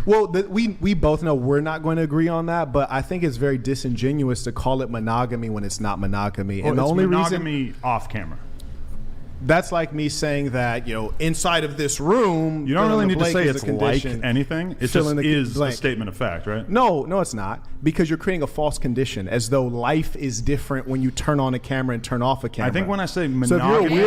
Well, we both know we're not going to agree on that, but I think it's very disingenuous to call it monogamy when it's not monogamy. Well, and the only monogamy reason off camera. That's like me saying that, inside of this room. You don't really need to say it's like anything. It just is a statement of fact, right? No, it's not. Because you're creating a false condition, as though life is different when you turn on a camera and turn off a camera. I think when I say monogamy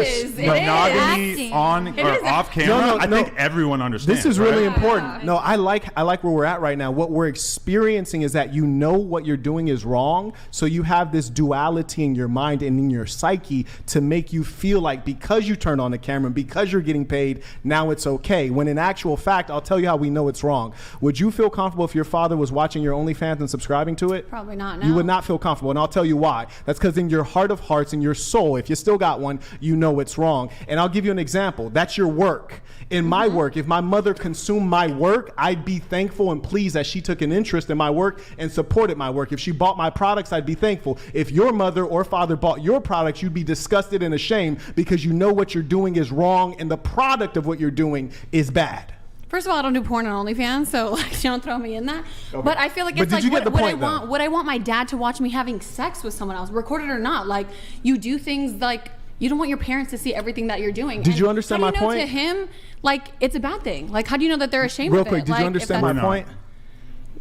on or off camera, I think everyone understands. This is really important. No, I like where we're at right now. What we're experiencing is that you know what you're doing is wrong, so you have this duality in your mind and in your psyche to make you feel like because you turned on the camera and because you're getting paid, now it's okay. When in actual fact, I'll tell you how we know it's wrong. Would you feel comfortable if your father was watching your OnlyFans and subscribing to it? Probably not, no. You would not feel comfortable, and I'll tell you why. That's because in your heart of hearts and your soul, if you still got one, you know it's wrong. And I'll give you an example. That's your work. In my work, if my mother consumed my work, I'd be thankful and pleased that she took an interest in my work and supported my work. If she bought my products, I'd be thankful. If your mother or father bought your products, you'd be disgusted and ashamed because you know what you're doing is wrong and the product of what you're doing is bad. First of all, I don't do porn on OnlyFans, so don't throw me in that. Okay. But I feel like it's like what I want my dad to watch me having sex with someone else, recorded or not. Like, you do things like, you don't want your parents to see everything that you're doing. Did you understand my point? To him, like, it's a bad thing. Like, how do you know that they're ashamed of it? Real quick, did you understand my point?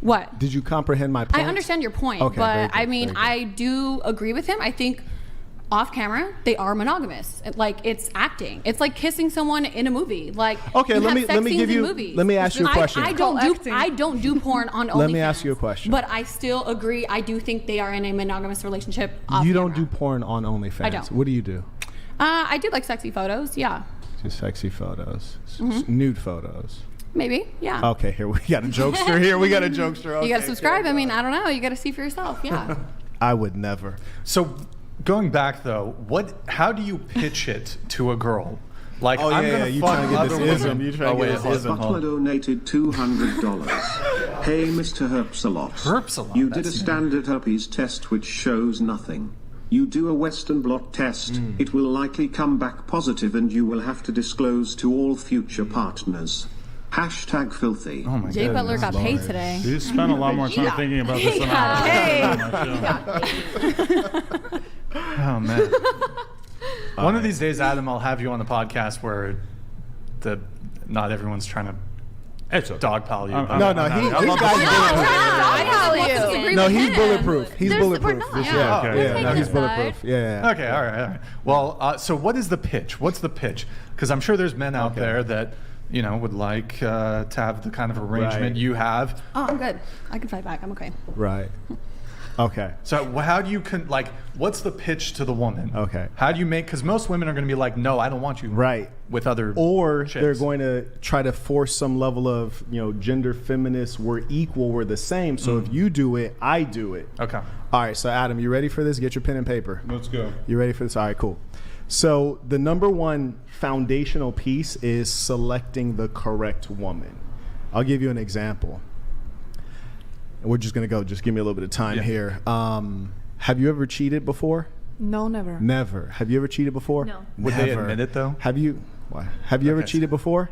What? Did you comprehend my point? I understand your point, but I mean, I do agree with him. I think off camera, they are monogamous. Like, it's acting. It's like kissing someone in a movie. Like, okay, let me ask you a question. I don't do porn on OnlyFans. Let me ask you a question. But I still agree. I do think they are in a monogamous relationship. You don't do porn on OnlyFans. I don't. What do you do? I do like sexy photos. Yeah. Just sexy photos, nude photos. Maybe, yeah. Okay, here we got a jokester. Okay, you got to subscribe. I mean, I don't know. You got to see for yourself. Yeah. I would never. So, going back though, how do you pitch it to a girl? Like, I'm gonna fuck other women. Butler donated $200. Hey, Mr. Herpsalot. You did a standard herpes test which shows nothing. You do a Western blot test, it will likely come back positive and you will have to disclose to all future partners. Hashtag filthy. Oh my Jay Butler got paid today. You spent a lot more time thinking about this than I did. Oh, man. One of these days, Adam, I'll have you on the podcast where not everyone's trying to dogpile you. He's bulletproof. He's bulletproof. He's bulletproof. Yeah. Okay, all right. Well, so what is the pitch? What's the pitch? Because I'm sure there's men out there that would like to have the kind of arrangement you have. Oh, I'm good. I can fight back. I'm okay. Right. Okay. So how do you what's the pitch to the woman? Okay. How do you because most women are going to be like, no, I don't want you. Right. With other chicks. They're going to try to force some level of, gender feminist, we're equal, we're the same. So if you do it, I do it. Okay. All right. So Adam, you ready for this? Get your pen and paper. Let's go. You ready for this? All right, cool. So the number one foundational piece is selecting the correct woman. I'll give you an example. We're just going to go. Just give me a little bit of time here. Have you ever cheated before? No, never. Never. Have you ever cheated before? No. Would they admit it, though? Have you ever cheated before?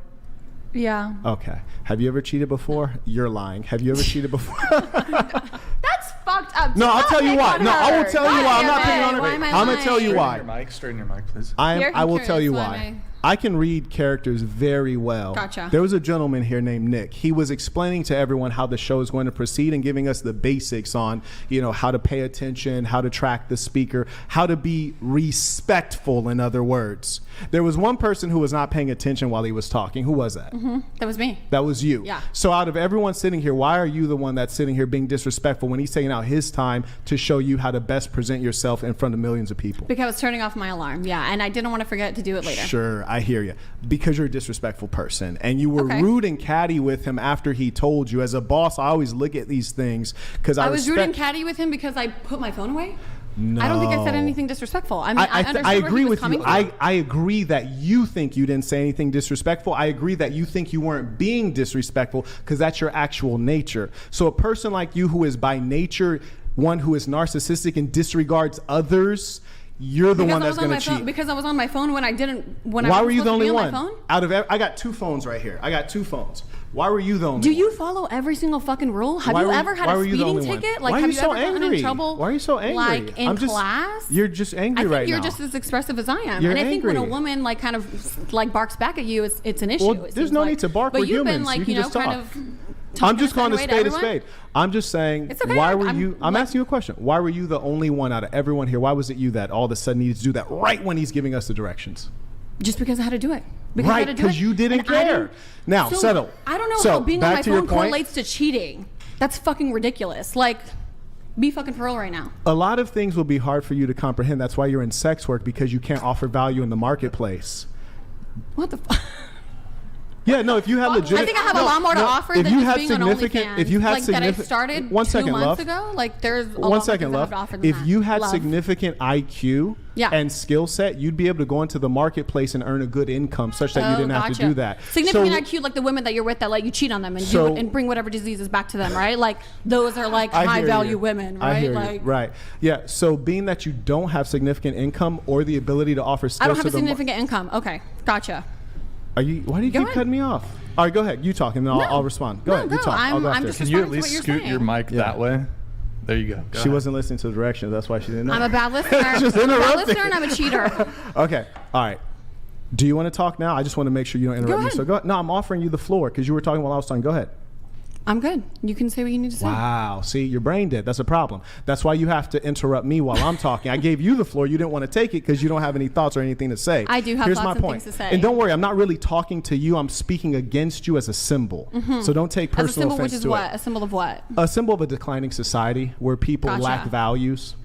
Yeah. Okay. Have you ever cheated before? You're lying. Have you ever cheated before? That's fucked up. No, I'll tell you why. No, I will tell you why. I'm not picking on her. I'm going to tell you why. Straighten your mic, please. I will tell you why. I can read characters very well. Gotcha. There was a gentleman here named Nick. He was explaining to everyone how the show is going to proceed and giving us the basics on, how to pay attention, how to track the speaker, how to be respectful, in other words. There was one person who was not paying attention while he was talking. Who was that? That was me. That was you. Yeah. So out of everyone sitting here, why are you the one that's sitting here being disrespectful when he's taking out his time to show you how to best present yourself in front of millions of people? Because I was turning off my alarm. Yeah, and I didn't want to forget to do it later. Sure, I hear you. Because you're a disrespectful person. And you were rude and catty with him after he told you. As a boss, I always look at these things because I was rude and catty with him because I put my phone away? No. I don't think I said anything disrespectful. I mean, I agree with you. From. I agree that you think you didn't say anything disrespectful. I agree that you think you weren't being disrespectful because that's your actual nature. So a person like you who is by nature one who is narcissistic and disregards others, you're the one that's going to cheat. Because I was on my phone when I didn't. Why were you the only one? I got two phones right here. I got two phones. Why were you the only Do one? you follow every single fucking rule? Have you ever had a speeding ticket? Like, why are have you you so ever gotten angry? in trouble? Why are you so angry? Like in class? You're just angry right now. I think you're just as expressive as I am. You're and I think when a angry. woman like kind of like barks back at you, it's an issue. Well, there's no need to bark. But We're you've humans. been like, You can just kind talk. of. I'm just calling a talking spade to a spade. I'm just saying, It's okay. why were I'm you? I'm like- asking you a question. Why were you the only one out of everyone here? Why was it you that all of a sudden needed to do that right when he's giving us the directions? Just because I had to do it. Right, because you didn't care. Now, settle. I don't know So, how being on back my to your phone point. correlates to cheating. That's fucking ridiculous. Like, be fucking for real right now. A lot of things will be hard for you to comprehend. That's why you're in sex work, because you can't offer value in the marketplace. What the fuck? Yeah, no, if you had legit, I think I have a lot more to offer if than you just had being on significant, OnlyFans. if you had like that I significant, started 1 2 second, months love. ago. Like there's a 1 lot second, more love. things I have to offer than If that. you had Love. significant IQ and skill set, you'd be able to go into the marketplace and earn a good income, such that you didn't have to do that. Significant IQ, like the women that you're with that let you cheat on them and and bring whatever diseases back to them, right? Like those are like high value women, right? I hear like you. Right. Yeah. So being that you don't have significant income or the ability to offer skills, I don't have to a the significant income. Okay, gotcha. Are you? Why do you keep cutting me off? All right, go ahead. You talk, and then I'll respond. Go ahead. You talk. I'll go after. just Can you at responding to least what you're scoot your mic that way? There you go. Go She ahead. wasn't listening to the directions. That's why she didn't know. I'm a bad listener. Just I'm a bad interrupting. listener and I'm a cheater. Okay. All right. Do you want to talk now? I just want to make sure you don't interrupt me. ahead. So go ahead. No, I'm offering you the floor because you were talking while I was talking. Go ahead. I'm good. You can say what you need to say. Wow. See, your brain dead. That's a problem. That's why you have to interrupt me while I'm talking. I gave you the floor. You didn't want to take it because you don't have any thoughts or anything to say. I do have Here's lots my of point. things to say. And don't worry, I'm not really talking to you. I'm speaking against you as a symbol. So don't take personal As a symbol, offense which is to what? it. A symbol of what? A symbol of a declining society where people Gotcha. lack values.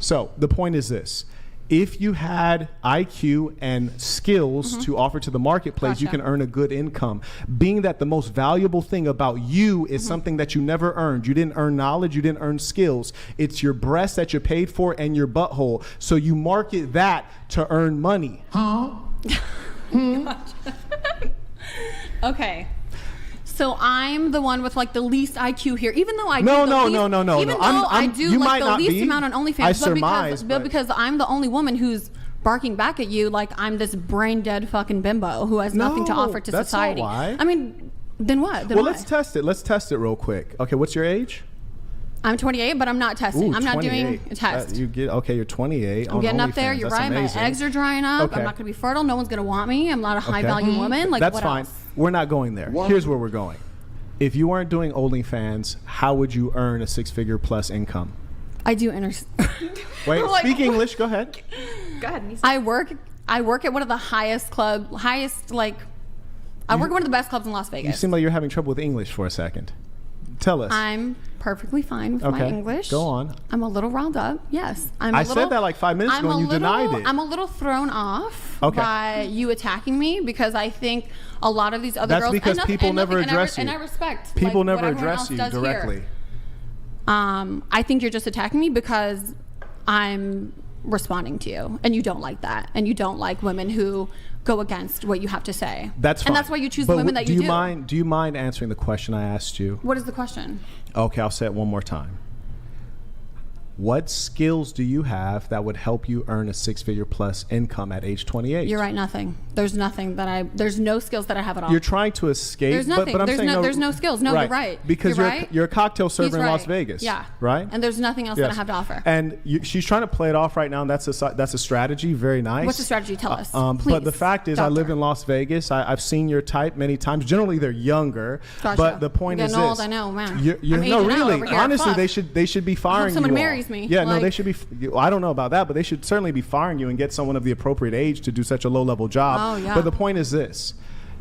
So the point is this. If you had IQ and skills to offer to the marketplace, you Gotcha. can earn a good income. Being that the most valuable thing about you is something that you never earned. You didn't earn knowledge, you didn't earn skills. It's your breast that you're paid for and your butthole. So you market that to earn money. Okay. So I'm the one with like the least IQ here, even though I No, do no, the no, least, no, no, even no. though I I'm- do you might like the not least be. amount on OnlyFans, I but surmise, but because I'm the only woman who's barking back at you, like I'm this brain dead fucking bimbo who has nothing to No, offer to that's not society. why. I mean, then what? Then Well, why? let's test it. Let's test it real quick. Okay, what's your age? I'm 28, but I'm not testing. Ooh, I'm not doing 28. a test. You're 28. I'm on getting up there. OnlyFans. You're That's right. amazing. My eggs are drying up. Okay. I'm not going to be fertile. No one's going to want me. I'm not a high value woman. Like That's what fine. else? We're not going there. Here's where we're going. If you weren't doing OnlyFans, how would you earn a six-figure plus income? I do Wait, Like, speak English. Go ahead. Go ahead, Nisa. I work at one of the highest I work at one of the best clubs in Las You Vegas. seem like you're having trouble with English for a second. Tell us. I'm perfectly fine with my Okay, English. go on. I'm a little riled up. Yes. I said that like 5 minutes ago and you denied it. I'm a little thrown off Okay. by you attacking me because I think a lot of these other That's girls because people never address you. And I respect People like, never what everyone address else you does here. directly. I think you're just attacking me because I'm responding to you, and you don't like that, and you don't like women who go against what you have to say. That's fine. And that's why you choose But the women that you do. Do you mind answering the question I asked you? What is the question? Okay, I'll say it one more time. What skills do you have that would help you earn a six-figure plus income at age 28? You're right. Nothing. There's nothing that there's no skills that I have at all. You're trying to escape. There's nothing. But I'm There's saying no- there's no skills. No, you're right. Because You're you're right. you're a cocktail server He's in Las right. Vegas. Yeah. Right. And there's nothing else that I have to offer. And she's trying to play it off right now. And that's a strategy. Very nice. What's the strategy? Tell us. But please, the fact is, I live in Las Vegas. I've seen your type many times. Generally, they're younger. Gotcha. But the point I'm is getting this: old, I know, man. You're, I'm no, aging out really. over here. Honestly, Fuck. they should be firing someone you all. marries me. Yeah, no, Like- they should be. I don't know about that, but they should certainly be firing you and get someone of the appropriate age to do such a low-level job. Oh, yeah. But the point is this.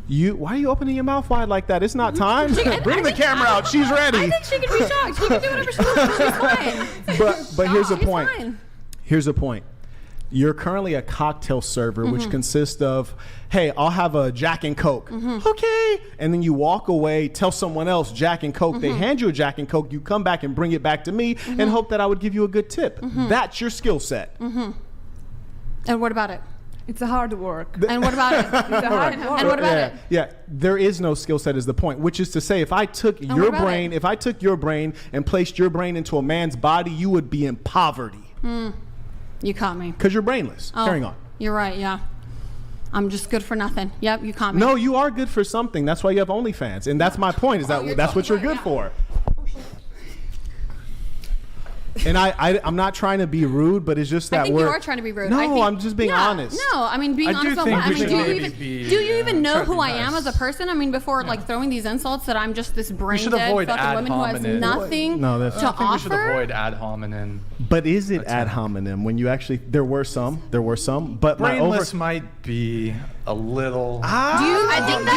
Why are you opening your mouth wide like that? It's not time. Bring the camera out. She's ready. I think she can be shocked. She can do whatever she wants. She's fine. But here's the She's point. fine. Here's the point. You're currently a cocktail server, Mm-hmm. which consists of, hey, I'll have a Jack and Coke. Mm-hmm. Okay. And then you walk away, tell someone else Jack and Coke. They hand you a Jack and Coke. You come back and bring it back to me and hope that I would give you a good tip. That's your skill set. And what about it? It's a hard work. And what about it? It's a hard work. And what about it? Yeah, there is no skill set is the point, which is to say if I took what your about brain, it? if I took your brain and placed your brain into a man's body, you would be in poverty You caught me. because you're brainless. Oh, Carrying on. You're right. Yeah. I'm just good for nothing. Yep, you caught me. No, you are good for something. That's why you have OnlyFans, and that's my point. Is that's what you're good for. And I'm not trying to be rude, but it's just that I think you are trying to be rude. No, I'm just being honest. No, I mean being honest about what. I mean, do you even know who I am as a person? I mean, before like throwing these insults that I'm just this brain dead fucking woman who has nothing to offer. I think we should avoid ad hominem. But is it ad hominem when you actually? There were some, but brainless might be a little. Do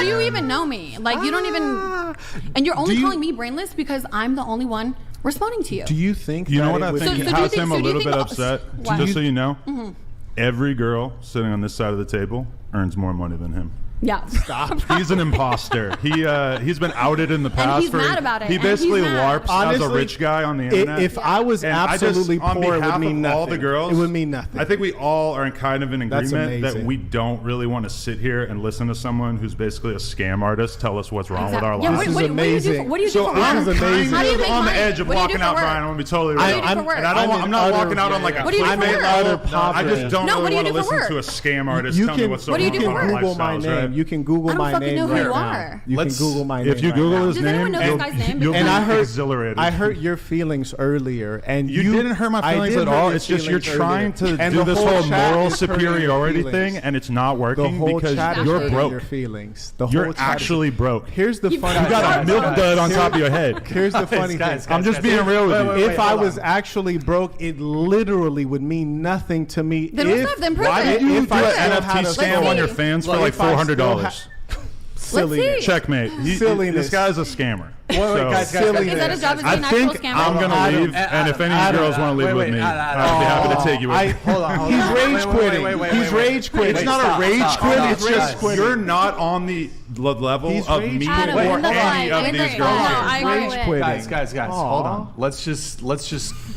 you even know me? Like you don't even, and you're only calling me brainless because I'm the only one responding to you. Do you think? You know what I think has him a little bit upset? Just so you know, every girl sitting on this side of the table earns more money than him. Yeah. Stop. He's an imposter. He's been outed in the past. And he's mad about it. He basically LARPs as a rich guy on the internet. If I was absolutely poor, it would mean nothing. All the girls, it would mean nothing. I think we all are kind of in agreement that we don't really want to sit here and listen to someone who's basically a scam artist tell us what's wrong with our lives. This is amazing. What do you do for work? I'm kind of on the edge of walking out, Brian. I'm going to be totally real. I'm not walking out on like a clickbait. I just don't really want to listen to a scam artist tell me what's so wrong with our lifestyles. You can Google my name know who right you now. are. You can Google my name. If you Google his name, you'll be exhilarated. I hurt your feelings earlier, and you didn't hurt my feelings at all. It's just you're trying to do this whole moral superiority thing, and it's not working because you're broke. Your feelings. You're actually broke. Here's the funny. You got a milk dud on top of your head. Here's the funny thing. I'm just being real with you. If I was actually broke, it literally would mean nothing to me. Then let's have them prove it. Why did you do an NFT scam on your fans for like $400? Silliness. Checkmate. This guy's a scammer. Guys, is that a job as an actual scammer? I'm going to leave, and if any girls want to leave with me, I'd be happy to take you with me. Hold on. He's rage quitting. He's rage quitting. It's not a rage quit. It's just you're not on the level of me or any of these girls. Rage quitting. Guys, hold on. Let's just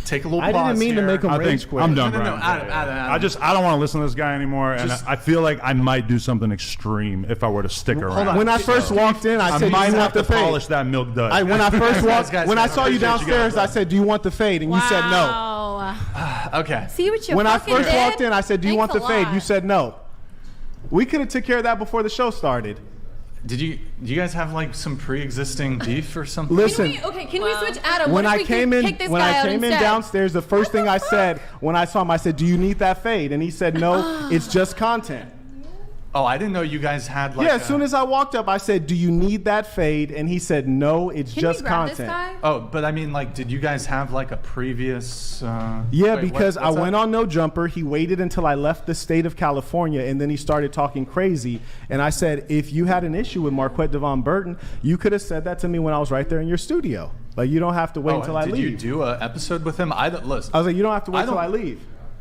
take a little pause. I didn't mean to make him rage quit. I'm done, Brian. I don't want to listen to this guy anymore, and I feel like I might do something extreme if I were to stick around. When I first walked in, I said, I might have to polish that milk dud. When I first walked, when I saw you downstairs, I said, "Do you want the fade?" And you said no. Okay. See what you. When I first walked in, I said, "Do you want the fade?" You said no. We could have took care of that before the show started. Do you guys have like some pre-existing beef or something? Listen. Can we switch Adam? When I came in downstairs, the first thing I said when I saw him, I said, "Do you need that fade?" And he said, "No, it's just content." Oh, I didn't know you guys had like. Yeah, as soon as I walked up, I said, "Do you need that fade?" And he said, "No, it's just content." This guy? Oh, but I mean, like, did you guys have like a previous? Because I went on No Jumper. He waited until I left the state of California, and then he started talking crazy. And I said, "If you had an issue with Marquette-Davon Burton, you could have said that to me when I was right there in your studio. Like, you don't have to wait until I leave." Did you do an episode with him? Listen. I was like, "You don't have to wait until I leave."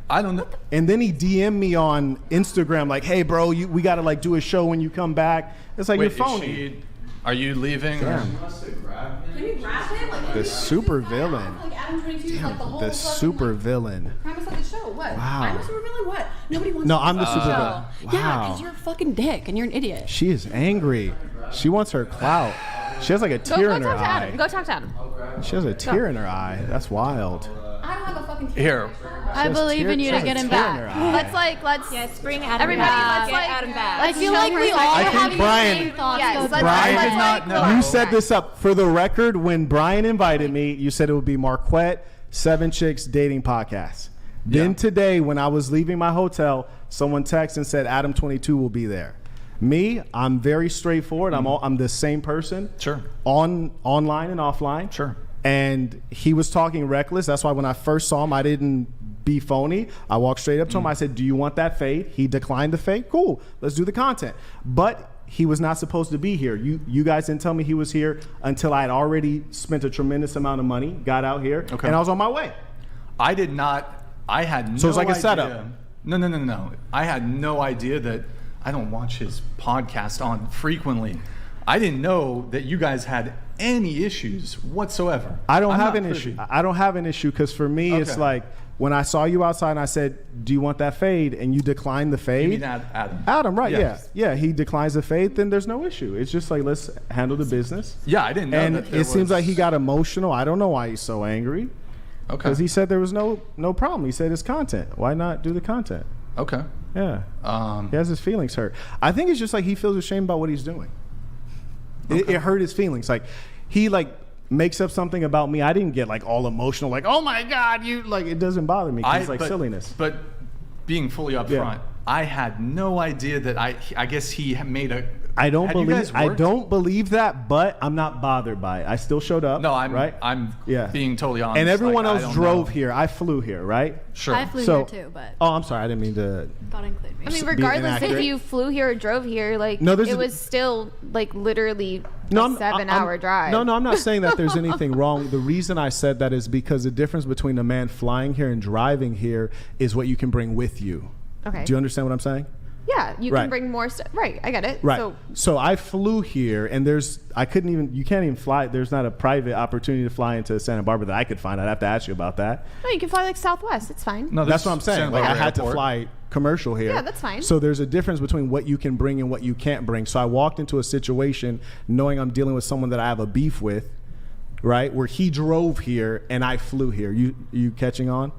I don't know. And then he DM'd me on Instagram like, "Hey, bro, we got to like do a show when you come back." It's like, you're phony. Are you leaving? Can you grab him? The super villain. Damn, the super villain. Premise of the show. What? Wow. I'm the super villain? What? Nobody wants. No, I'm the super villain. Wow. Yeah, because you're a fucking dick and you're an idiot. She is angry. She wants her clout. She has like a tear in her eye. Go talk to Adam. She has a tear in her eye. That's wild. I don't have a fucking tear. Here. I believe in you to get him back. Let's bring Adam back. Let's Adam back. I feel like we all have the same thoughts. Yes, Brian did not know. You set this up for the record. When Brian invited me, you said it would be Marquette 7 Chicks Dating Podcast. Then today, when I was leaving my hotel, someone texted and said Adam22 will be there. Me, I'm very straightforward. I'm the same person. Sure. Online and offline. Sure. And he was talking reckless. That's why when I first saw him, I didn't be phony. I walked straight up to him. I said, "Do you want that fade?" He declined the fade. Cool. Let's do the content. But he was not supposed to be here. You guys didn't tell me he was here until I had already spent a tremendous amount of money, got out here, and I was on my way. I did not. I had no idea. So it's like a setup. No. I had no idea that. I don't watch his podcast on frequently. I didn't know that you guys had any issues whatsoever. I don't have an issue. I don't have an issue because for me, it's like when I saw you outside and I said, "Do you want that fade?" and you declined the fade. You mean Adam? Adam, right? Yes. Yeah. He declines the fade. Then there's no issue. It's just like, let's handle the business. Yeah, I didn't know. And it seems like he got emotional. I don't know why he's so angry. Okay. Because he said there was no problem. He said it's content. Why not do the content? Okay. Yeah. He has his feelings hurt. I think it's just like he feels ashamed about what he's doing. Okay. It hurt his feelings. Like he makes up something about me. I didn't get like all emotional, like, oh my God, you like, it doesn't bother me. It's like silliness. But being fully upfront, I had no idea that I guess he made a. I don't believe that, but I'm not bothered by it. I still showed up. No, I'm being totally honest. And everyone else drove here. I flew here, right? Sure. I flew here too, but. Oh, I'm sorry. I didn't mean to. God include me. I mean, regardless if you flew here or drove here, like it was still like literally a 7-hour drive. No, I'm not saying that there's anything wrong. The reason I said that is because the difference between a man flying here and driving here is what you can bring with you. Okay. Do you understand what I'm saying? Yeah, you can bring more stuff. Right, I get it. Right. So I flew here, and you can't even fly. There's not a private opportunity to fly into Santa Barbara that I could find. I'd have to ask you about that. No, you can fly like Southwest. It's fine. No, that's what I'm saying. Like I had to fly commercial here. Yeah, that's fine. So there's a difference between what you can bring and what you can't bring. So I walked into a situation knowing I'm dealing with someone that I have a beef with, right? Where he drove here and I flew here. You catching on?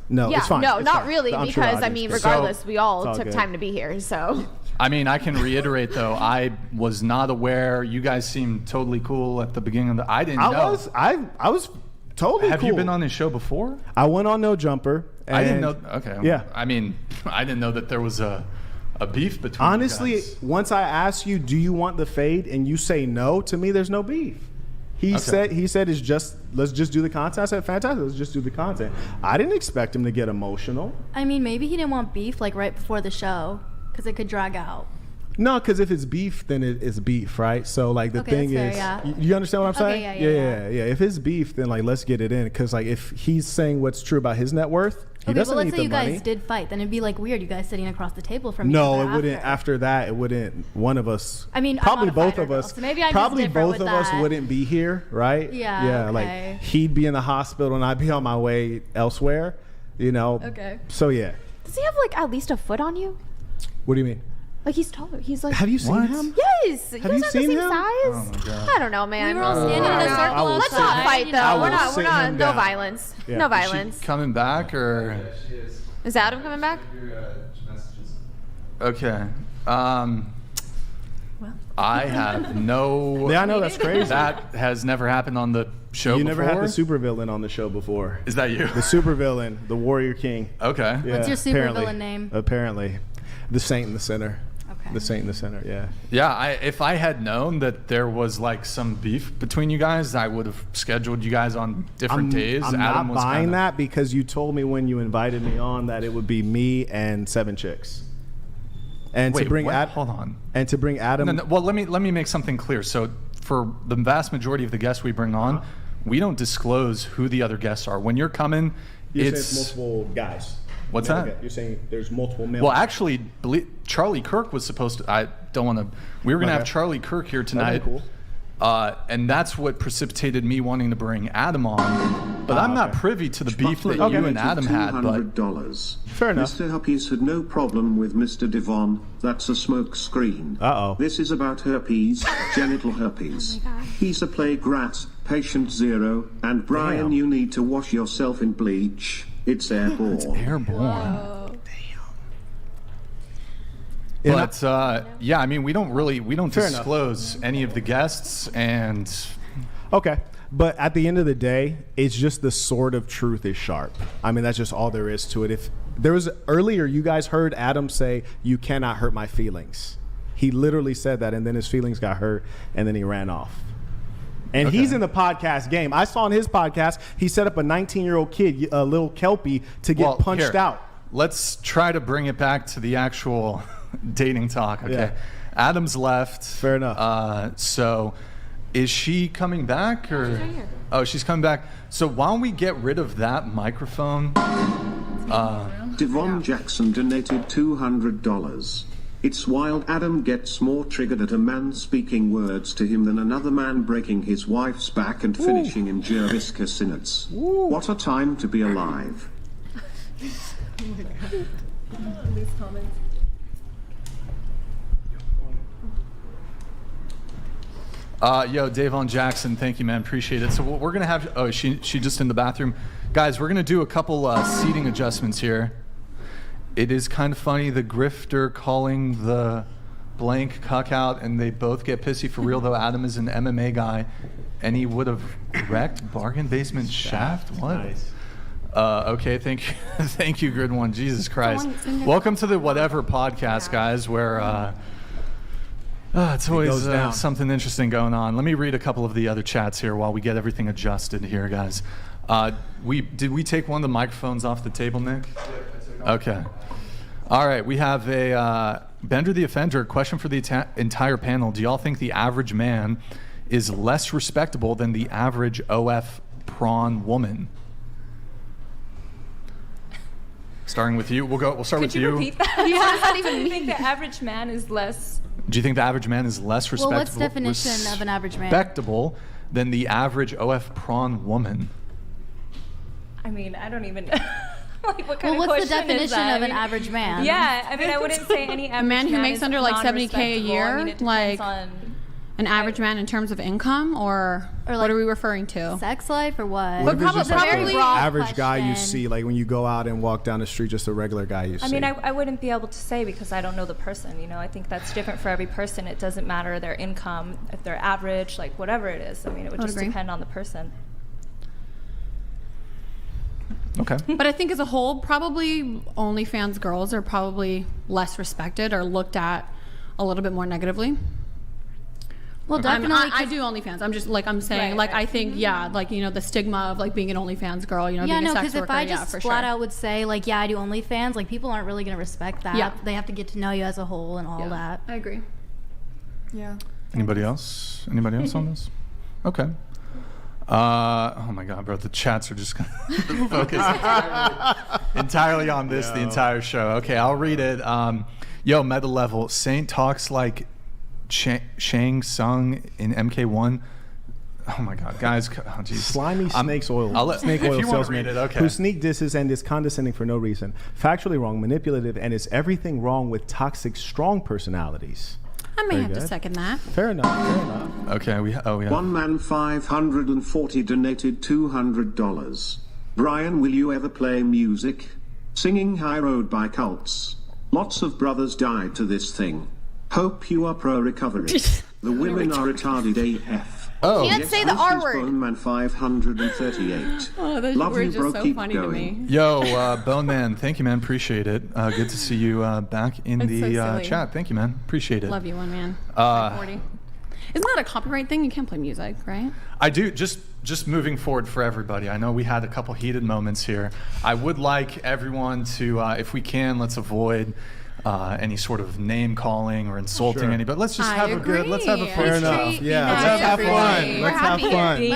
No, it's fine. No, it's not fine. really, because I mean, regardless, we all took good. time to be here. So. I mean, I can reiterate though, I was not aware. You guys seemed totally cool at the beginning of I didn't know. I was totally cool. Have you been on this show before? I went on No Jumper. I didn't know. Okay. Yeah. I mean, I didn't know that there was a beef between Honestly, you guys. Once I ask you, do you want the fade, and you say no, to me, there's no beef. He said it's just, let's just do the content. I said, fantastic, let's just do the content. I didn't expect him to get emotional. I mean, maybe he didn't want beef like right before the show because it could drag out. No, because if it's beef, then it's beef, right? So like the thing is, fair, you understand what I'm saying? Yeah. If it's beef, then like let's get it in, because like if he's saying what's true about his net worth, he doesn't but need let's say the money. You guys did fight, then it'd be like weird, you guys sitting across the table from each other. No, it wouldn't. After that, it wouldn't. One of us. I mean, probably I'm not a both fighter, of us. so maybe I'm probably just different both with of us that. wouldn't be here, right? Yeah. Like he'd be in the hospital and I'd be on my way elsewhere. You know. Okay. So yeah. Does he have like at least a foot on you? What do you mean? Like he's taller. He's like. Have you seen him? Yes. Have you seen him? Size? Oh my God. I don't know, man. We were all standing in a circle. Let's not fight though. We're not. him No down. violence. Yeah. No Is she violence. coming back or? Is Adam coming back? Okay. I have no. Yeah, I know, that's crazy. That has never happened on the show You before. never had the supervillain on the show before. Is that you? The supervillain, the Warrior King. Okay. Yeah, What's your apparently. supervillain name? Apparently, the Saint in the Center. Okay. The Saint in the Center. Yeah. Yeah, if I had known that there was like some beef between you guys, I would have scheduled you guys on different days. I'm Adam not was buying kinda, that because you told me when you invited me on that it would be me and 7 chicks. And Wait, to bring what? Hold on. And to bring Adam. No, well, let me make something clear. So for the vast majority of the guests we bring on, we don't disclose who the other guests are. When you're coming, You're it's saying multiple guys. What's male that? Guys. You're saying there's multiple male. Well, guys. actually, Charlie Kirk was supposed to. I don't want to. We were going to have Charlie Kirk here tonight. Cool. And that's what precipitated me wanting to bring Adam on. But I'm not privy to the beef that you and Adam had. But $200. Fair enough. Mr. Huppies had no problem with Mr. Devon. That's a smoke screen. Uh-oh. This is about herpes, genital herpes. He's a plague rat, patient 0, and Brian, Damn. you need to wash yourself in bleach. It's airborne. it's airborne. But yeah, I mean, we don't disclose any of the guests, and Okay. But at the end of the day, it's just the sword of truth is sharp. I mean, that's just all there is to it. If there was earlier, you guys heard Adam say, "You cannot hurt my feelings." He literally said that, and then his feelings got hurt, and then he ran off. And he's in the podcast game. I saw on his podcast, he set up a 19-year-old kid, a little Kelpie, to get punched out. Let's try to bring it back to the actual dating talk. Okay. Yeah. Adam's left. Fair enough. So is she coming back or? She's right here. Oh, she's coming back. So why don't we get rid of that microphone? Devon Jackson donated $200. It's wild Adam gets more triggered at a man speaking words to him than another man breaking his wife's back and finishing in Jervis Cassinets. What a time to be alive. These comments. Yo, Davon Jackson, thank you, man. Appreciate it. So what we're gonna have. Oh, she just in the bathroom, guys. We're gonna do a couple seating adjustments here. It is kind of funny, the grifter calling the blank cuck out, and they both get pissy for real, though Adam is an MMA guy, and he would have wrecked bargain basement shaft? What? Nice. Okay, thank you. Thank you, Grid One. Jesus Christ. Welcome to the Whatever podcast, guys, where it's always something interesting going on. Let me read a couple of the other chats here while we get everything adjusted here, guys. Did we take one of the microphones off the table, Nick? Okay. All right, we have a Bender the Offender question for the entire panel. Do y'all think the average man is less respectable than the average OF prawn woman? Starting with you. We'll start with you. Could you repeat that? Yeah, what does that even mean? I think the average man is less... Do you think the average man is less respectable? Well, what's the definition of an average man? Respectable than the average OF prawn woman? I mean, I don't even know. Like, what kind of what's question the definition is that? of an average man? Yeah, I mean, I wouldn't say any average a man who makes under like $70K a year, I mean, it like on, an average man in terms of income, or like what are we referring to? Sex life or what? What But if it's probably the average guy you see, like when you go out and walk down the street, just a regular guy you see? I mean, I wouldn't be able to say because I don't know the person. You know, I think that's different for every person. It doesn't matter their income, if they're average, like whatever it is. I mean, it would just depend on the person. Okay. But I think as a whole, probably OnlyFans girls are probably less respected or looked at a little bit more negatively. Well, definitely. I do OnlyFans. I'm just like I'm saying, I think like the stigma of like being an OnlyFans girl, being a sex worker. Because if I just flat out would say like, I do OnlyFans, like people aren't really gonna respect that. Yeah. They have to get to know you as a whole and all that. I agree. Yeah. Anybody else? Anybody else on this? Okay. Oh my God, bro! The chats are just gonna focus entirely on this the entire show. Okay, I'll read it. Meta level. Saint talks like Shang Tsung in MK1. Oh my God, guys! Oh, Slimy Snake's oil. I'll let Snake oil salesman who sneak disses and is condescending for no reason, factually wrong, manipulative, and is everything wrong with toxic, strong personalities. I may have to second that. Fair enough. Okay, we have One man 540 donated $200. Brian, will you ever play music? Singing High Road by Cults. Lots of brothers died to this thing. Hope you are pro-recovery. The women are retarded AF. Oh, can't say the R word. Bone Man 538. Oh, those Love words you, bro. are so Keep funny going. to me. Yo, Bone Man, thank you, man. Appreciate it. Good to see you back in the chat. Thank you, man. Appreciate it. Love you, one man. 40. Isn't that a copyright thing? You can't play music, right? I do. Just moving forward for everybody. I know we had a couple heated moments here. I would like everyone to, if we can, let's avoid any sort of name calling or insulting anybody. Let's just have a good. Let's have a fun. Fair enough. Yeah. Let's have fun. Let's have fun.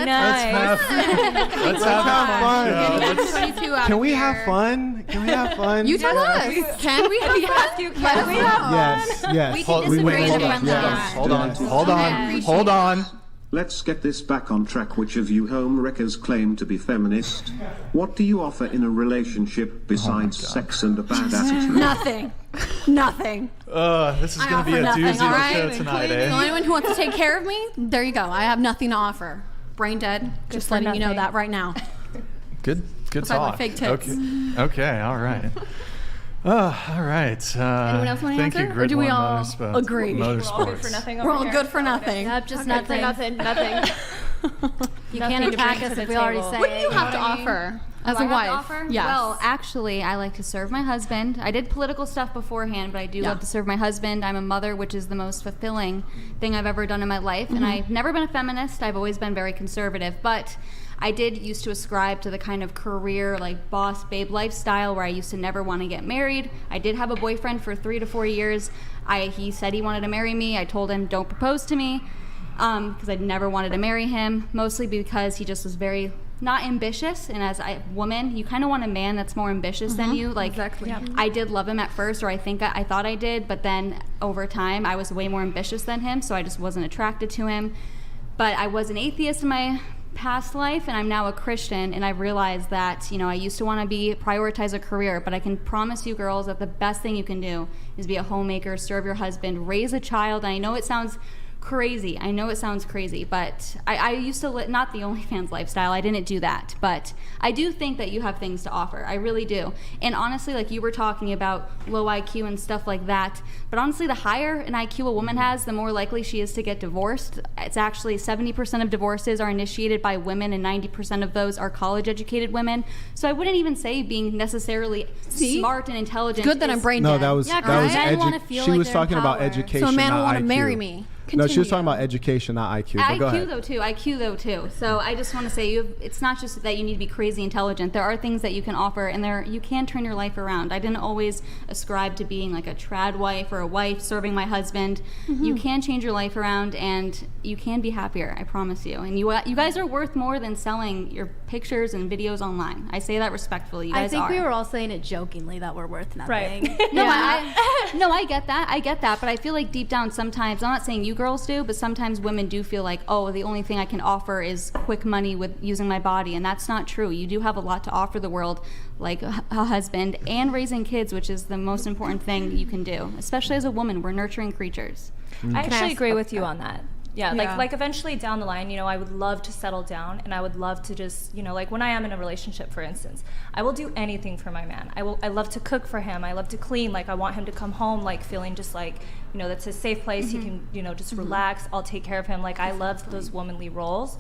Let's have fun. Can we have fun? Can we have fun? You tell us. Can we have fun? Can we have fun? Yes. We can disagree in a friendly manner. Hold on. Let's get this back on track. Which of you home wreckers claim to be feminist? What do you offer in a relationship besides sex and a bad attitude? Nothing. This is going to be a doozy of a show tonight, So anyone who wants to take care of me, there you go. I have nothing to offer. Brain dead. Just letting you know that right now. Good Besides talk. my fake tits. Okay, all right. All right. Anyone else want to answer? Thank you, or do we all Motorsport. agree? Motorsports. We're all good for nothing. Yep, just nothing. Nothing. You can't attack us if we already say it. What do you have to offer as a wife? Yes. Well, actually, I like to serve my husband. I did political stuff beforehand, but I do love to serve my husband. I'm a mother, which is the most fulfilling thing I've ever done in my life. And I've never been a feminist. I've always been very conservative. But I did used to ascribe to the kind of career, like boss babe lifestyle where I used to never want to get married. I did have a boyfriend for 3 to 4 years. He said he wanted to marry me. I told him, don't propose to me, because I never wanted to marry him, mostly because he just was very not ambitious. And as a woman, you kind of want a man that's more ambitious than you. Like, exactly. I did love him at first, or I thought I did, but then over time, I was way more ambitious than him, so I just wasn't attracted to him. But I was an atheist in my past life, and I'm now a Christian, and I've realized that I used to want to prioritize a career, but I can promise you girls that the best thing you can do is be a homemaker, serve your husband, raise a child. And I know it sounds crazy. I know it sounds crazy, but I used to not the OnlyFans lifestyle. I didn't do that, but I do think that you have things to offer. I really do. And honestly, like you were talking about low IQ and stuff like that, but honestly, the higher an IQ a woman has, the more likely she is to get divorced. It's actually 70% of divorces are initiated by women, and 90% of those are college-educated women. So I wouldn't even say being necessarily smart and intelligent. Good that I'm brain dead. No, that was she was talking about education. So a man will want to marry me. Continue. No, she was talking about education, not IQ. IQ though too. So I just want to say, it's not just that you need to be crazy intelligent. There are things that you can offer, and you can turn your life around. I didn't always ascribe to being like a trad wife or a wife serving my husband. You can change your life around, and you can be happier. I promise you. And you guys are worth more than selling your pictures and videos online. I say that respectfully. You guys I think are. we were all saying it jokingly that we're worth nothing. Right. No, I get that. I get that. But I feel like deep down sometimes, I'm not saying you girls do, but sometimes women do feel like, oh, the only thing I can offer is quick money with using my body, and that's not true. You do have a lot to offer the world, like a husband and raising kids, which is the most important thing you can do, especially as a woman. We're nurturing creatures. I actually agree with you on that. Yeah, like eventually down the line, I would love to settle down, and I would love to just, like when I am in a relationship, for instance, I will do anything for my man. I love to cook for him. I love to clean. Like I want him to come home like feeling just like, that's his safe place. He can, just relax. I'll take care of him. Like I love those womanly roles.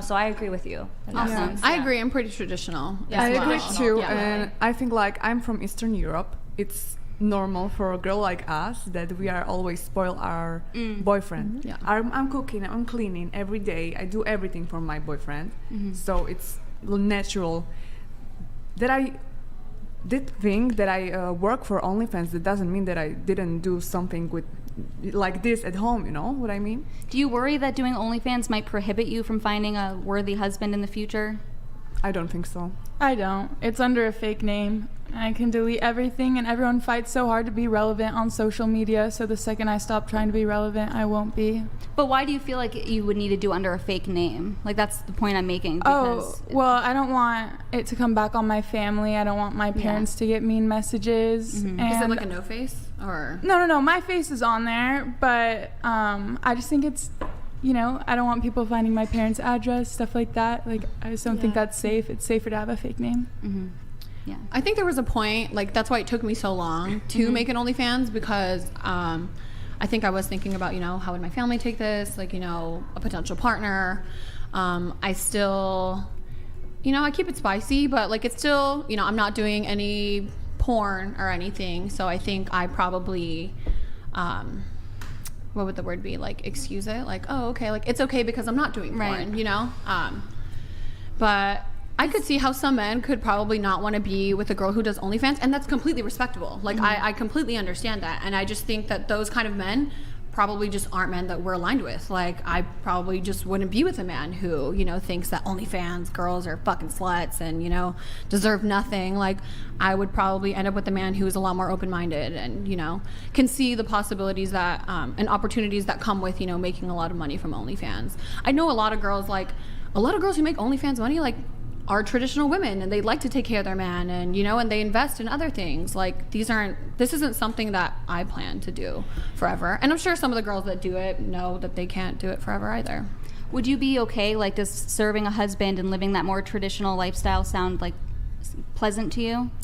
So I agree with you. Awesome. I agree. I'm pretty traditional. I agree too. And I think like I'm from Eastern Europe. It's normal for a girl like us that we are always spoil our boyfriend. Yeah. I'm cooking, I'm cleaning every day. I do everything for my boyfriend. So it's natural that I did think that I work for OnlyFans. That doesn't mean that I didn't do something with like this at home, you know what I mean? Do you worry that doing OnlyFans might prohibit you from finding a worthy husband in the future? I don't think so. I don't. It's under a fake name. I can delete everything, and everyone fights so hard to be relevant on social media, so the second I stop trying to be relevant, I won't be. But why do you feel like you would need to do under a fake name? Like, that's the point I'm making. Well, I don't want it to come back on my family. I don't want my parents to get mean messages. And is it like a no face? Or No. My face is on there, but I just think it's, I don't want people finding my parents' address, stuff like that. Like, I just don't think that's safe. It's safer to have a fake name. Yeah. I think there was a point, like that's why it took me so long to make an OnlyFans, because I think I was thinking about, how would my family take this? Like, a potential partner. I still, I keep it spicy, but like it's still, I'm not doing any porn or anything. So I think I probably, what would the word be? Like excuse it. Like, oh, okay. Like it's okay because I'm not doing porn, but I could see how some men could probably not want to be with a girl who does OnlyFans, and that's completely respectable. Like, I completely understand that, and I just think that those kind of men probably just aren't men that we're aligned with. Like, I probably just wouldn't be with a man who, thinks that OnlyFans girls are fucking sluts and, deserve nothing. Like, I would probably end up with a man who's a lot more open-minded and, can see the possibilities that, and opportunities that come with, making a lot of money from OnlyFans. I know a lot of girls who make OnlyFans money, like, are traditional women, and they like to take care of their man, and and they invest in other things. Like this isn't something that I plan to do forever, and I'm sure some of the girls that do it know that they can't do it forever either. Would you be okay, like, does serving a husband and living that more traditional lifestyle sound like pleasant to you?